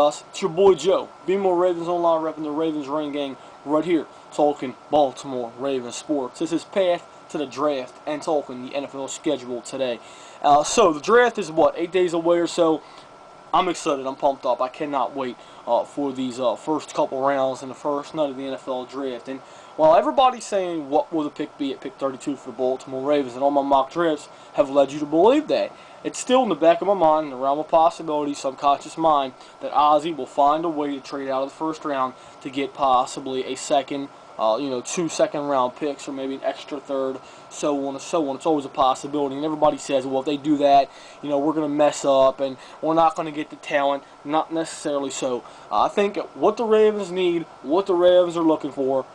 It's your boy Joe, Be More Ravens Online, repping the Ravens Rain Gang right here, talking Baltimore Ravens sports. This is path to the draft and talking the NFL schedule today. So the draft is 8 days away or so. I'm excited. I'm pumped up. I cannot wait for these first couple rounds and the first night of the NFL draft. And while everybody's saying what will the pick be at pick 32 for the Baltimore Ravens, and all my mock drafts have led you to believe that, it's still in the back of my mind, in the realm of possibility, subconscious mind, that Ozzie will find a way to trade out of the first round to get possibly a second, 2 second-round picks, or maybe an extra third, so on and so on. It's always a possibility, and everybody says, well, if they do that, we're going to mess up, and we're not going to get the talent. Not necessarily so. I think what the Ravens need, what the Ravens are looking for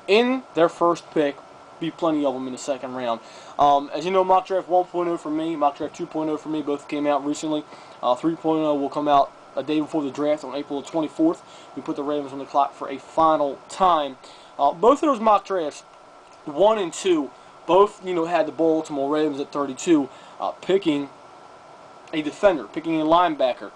in their first pick, be plenty of them in the second round. As you know, mock draft 1.0 for me, mock draft 2.0 for me, both came out recently. 3.0 will come out a day before the draft on April 24th. We put the Ravens on the clock for a final time. Both of those mock drafts, 1 and 2, both had the Baltimore Ravens at 32, picking a defender, picking a linebacker.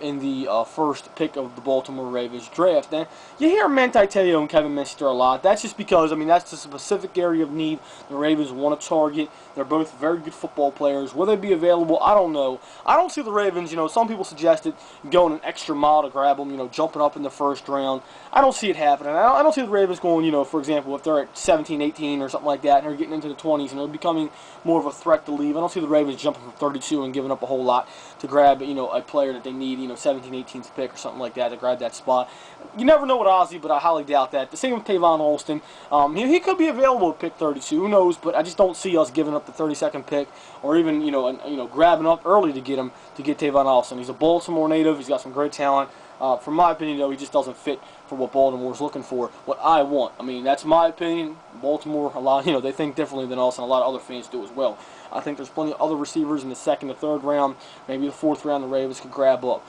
In the first pick of the Baltimore Ravens draft. And you hear Manti Te'o and Kevin Minster a lot. That's just because, that's the specific area of need the Ravens want to target. They're both very good football players. Will they be available? I don't know. I don't see the Ravens, some people suggested going an extra mile to grab them, jumping up in the first round. I don't see it happening. I don't see the Ravens going, for example, if they're at 17, 18 or something like that, and they're getting into the 20s and they're becoming more of a threat to leave. I don't see the Ravens jumping from 32 and giving up a whole lot to grab, a player that they need, 17, 18th pick or something like that to grab that spot. You never know with Ozzie, but I highly doubt that. The same with Tavon Alston. He could be available at pick 32. Who knows? But I just don't see us giving up the 32nd pick, or even grabbing up early to get Tavon Alston. He's a Baltimore native. He's got some great talent. From my opinion, though, he just doesn't fit for what Baltimore's looking for, what I want. That's my opinion. Baltimore, a lot, they think differently than us, and a lot of other fans do as well. I think there's plenty of other receivers in the second or third round, maybe the fourth round the Ravens could grab up.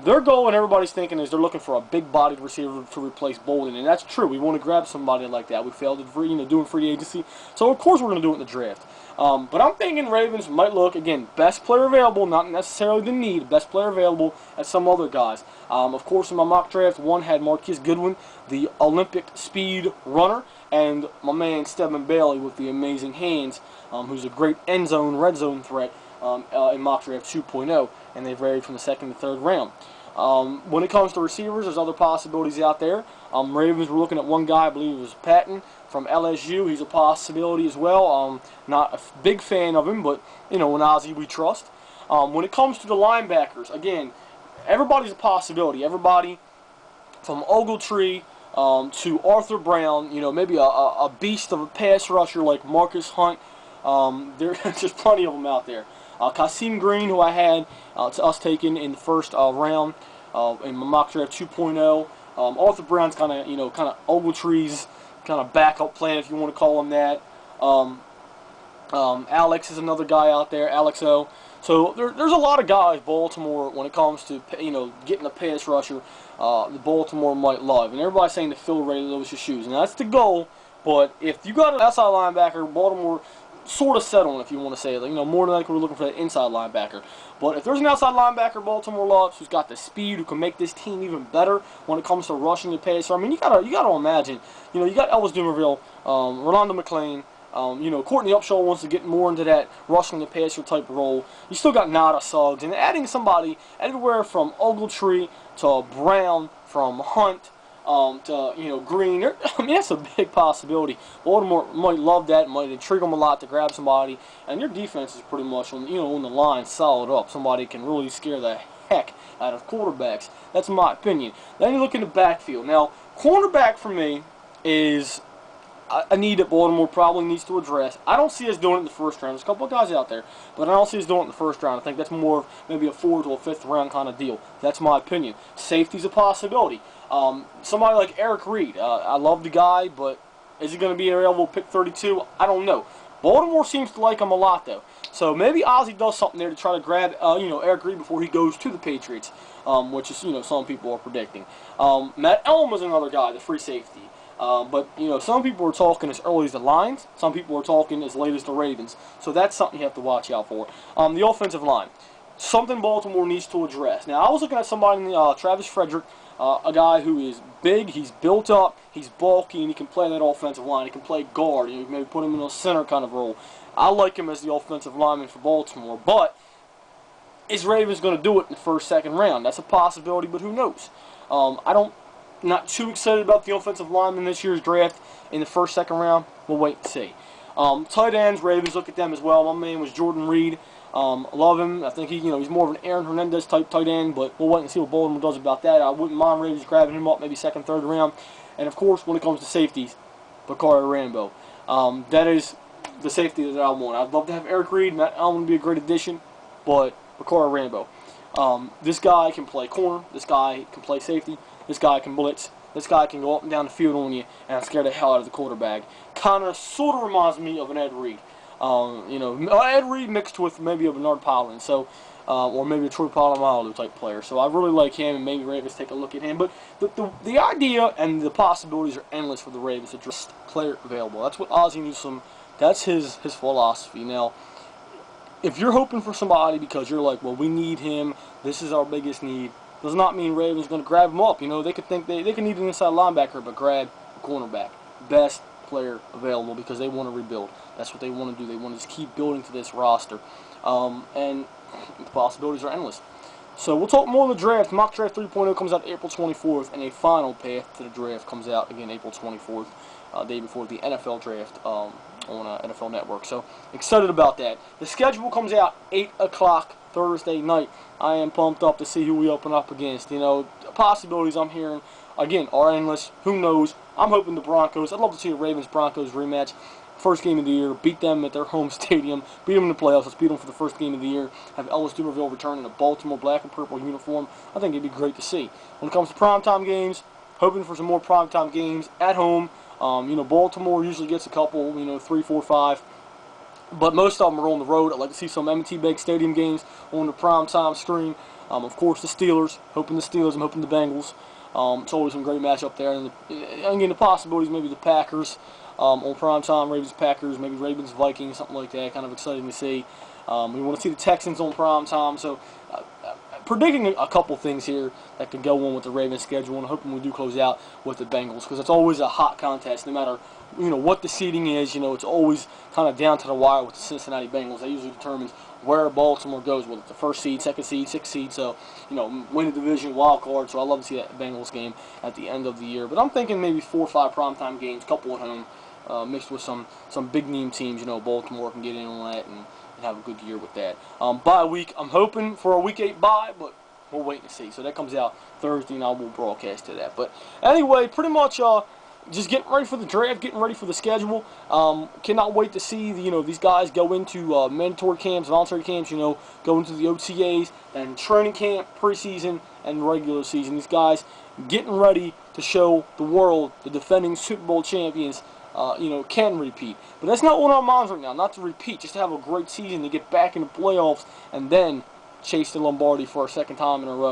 Their goal, and everybody's thinking, is they're looking for a big-bodied receiver to replace Bolden, and that's true. We want to grab somebody like that. We failed at doing free agency, so of course we're going to do it in the draft. But I'm thinking Ravens might look, again, best player available, not necessarily the need, best player available at some other guys. Of course, in my mock draft, one had Marquise Goodwin, the Olympic speed runner, and my man Stephen Bailey with the amazing hands, who's a great end zone, red zone threat in mock draft 2.0, and they've varied from the second to third round. When it comes to receivers, there's other possibilities out there. Ravens were looking at one guy, I believe it was Patton from LSU. He's a possibility as well. Not a big fan of him, but in Ozzie we trust. When it comes to the linebackers, again, everybody's a possibility. Everybody from Ogletree to Arthur Brown, maybe a beast of a pass rusher like Marcus Hunt. There's just plenty of them out there. Kasim Green, who I had to us taken in the first round in my mock draft 2.0. Arthur Brown's kind of Ogletree's kind of backup plan, if you want to call him that. Alex is another guy out there, Alex O. So there's a lot of guys Baltimore, when it comes to getting a pass rusher, the Baltimore might love, and everybody's saying to fill Ray Lewis's shoes, and that's the goal. But if you got an outside linebacker, Baltimore sort of settling, if you want to say it. More than likely we're looking for that inside linebacker. But if there's an outside linebacker Baltimore loves, who's got the speed, who can make this team even better when it comes to rushing the passer, you gotta imagine. You got Elvis Dumerville, Rolando McClain. Courtney Upshaw wants to get more into that rushing the passer type role. You still got Nada Suggs, and adding somebody everywhere from Ogletree to Brown, from Hunt, to Green. That's a big possibility. Baltimore might love that, might intrigue them a lot to grab somebody, and your defense is pretty much on the line, solid up. Somebody can really scare the heck out of quarterbacks. That's my opinion. Then you look in the backfield. Now, cornerback for me is a need that Baltimore probably needs to address. I don't see us doing it in the first round. There's a couple of guys out there, but I don't see us doing it in the first round. I think that's more of maybe a 4th or a 5th round kind of deal. That's my opinion. Safety's a possibility. Somebody like Eric Reed. I love the guy, but is he going to be available pick 32? I don't know. Baltimore seems to like him a lot, though. So maybe Ozzie does something there to try to grab, Eric Reed before he goes to the Patriots, which is, some people are predicting. Matt Elm is another guy, the free safety. But some people are talking as early as the Lions. Some people are talking as late as the Ravens. So that's something you have to watch out for. The offensive line. something Baltimore needs to address. Now, I was looking at somebody, Travis Frederick, a guy who is big, he's built up, he's bulky, and he can play that offensive line. He can play guard. You know, maybe put him in a center kind of role. I like him as the offensive lineman for Baltimore, but is Ravens going to do it in the first, second round? That's a possibility, but who knows? Not too excited about the offensive lineman this year's draft in the first, second round. We'll wait and see. Tight ends, Ravens, look at them as well. My man was Jordan Reed. Love him. I think he's more of an Aaron Hernandez type tight end, but we'll wait and see what Baltimore does about that. I wouldn't mind Ravens grabbing him up maybe second, third round. And of course, when it comes to safeties, Bakari Rambo. That is the safety that I want. I'd love to have Eric Reed. Matt Allen would be a great addition, but Bakari Rambo. This guy can play corner. This guy can play safety. This guy can blitz. This guy can go up and down the field on you and scare the hell out of the quarterback. Kind of, sort of reminds me of an Ed Reed. Ed Reed mixed with maybe a Bernard Pollin, or maybe a Troy Polamalu type player. So I really like him, and maybe Ravens take a look at him. But the idea and the possibilities are endless for the Ravens to just player available. That's what Ozzie Newsome. That's his philosophy. Now, if you're hoping for somebody because you're like, well, we need him, this is our biggest need, does not mean Ravens going to grab him up. They could think they can need an inside linebacker, but grab a cornerback. Best player available because they want to rebuild. That's what they want to do. They want to just keep building to this roster. And the possibilities are endless. So we'll talk more on the draft. Mock Draft 3.0 comes out April 24th, and a final path to the draft comes out again April 24th, day before the NFL draft on NFL Network. So excited about that. The schedule comes out 8 o'clock Thursday night. I am pumped up to see who we open up against. The possibilities I'm hearing, again, are endless. Who knows? I'm hoping the Broncos. I'd love to see a Ravens-Broncos rematch. First game of the year. Beat them at their home stadium. Beat them in the playoffs. Let's beat them for the first game of the year. Have Ellis Dumerville return in a Baltimore black and purple uniform. I think it'd be great to see. When it comes to primetime games, hoping for some more primetime games at home. Baltimore usually gets a couple, 3, 4, 5. But most of them are on the road. I'd like to see some M&T Bank Stadium games on the primetime screen. Of course, the Steelers. Hoping the Steelers. I'm hoping the Bengals. It's always some great matchup there. And again, the possibilities, maybe the Packers on primetime, Ravens-Packers, maybe Ravens-Vikings, something like that. Kind of exciting to see. We want to see the Texans on primetime. So predicting a couple things here that could go on with the Ravens schedule, and hoping we do close out with the Bengals, because it's always a hot contest no matter what the seeding is. It's always kind of down to the wire with the Cincinnati Bengals. That usually determines where Baltimore goes, whether it's the first seed, second seed, sixth seed. So win the division, wild card. So I love to see that Bengals game at the end of the year. But I'm thinking maybe 4 or 5 primetime games, couple at home, mixed with some big name teams. Baltimore can get in on that and have a good year with that. Bye week, I'm hoping for a week 8 bye, but we'll wait and see. So that comes out Thursday, and I will broadcast to that. But anyway, pretty much just getting ready for the draft, getting ready for the schedule. Cannot wait to see these guys go into mandatory camps, voluntary camps. Go into the OTAs and training camp, preseason, and regular season. These guys getting ready to show the world, the defending Super Bowl champions, can repeat. But that's not on our minds right now, not to repeat, just to have a great season, to get back in the playoffs, and then chase the Lombardi for a second time in a row.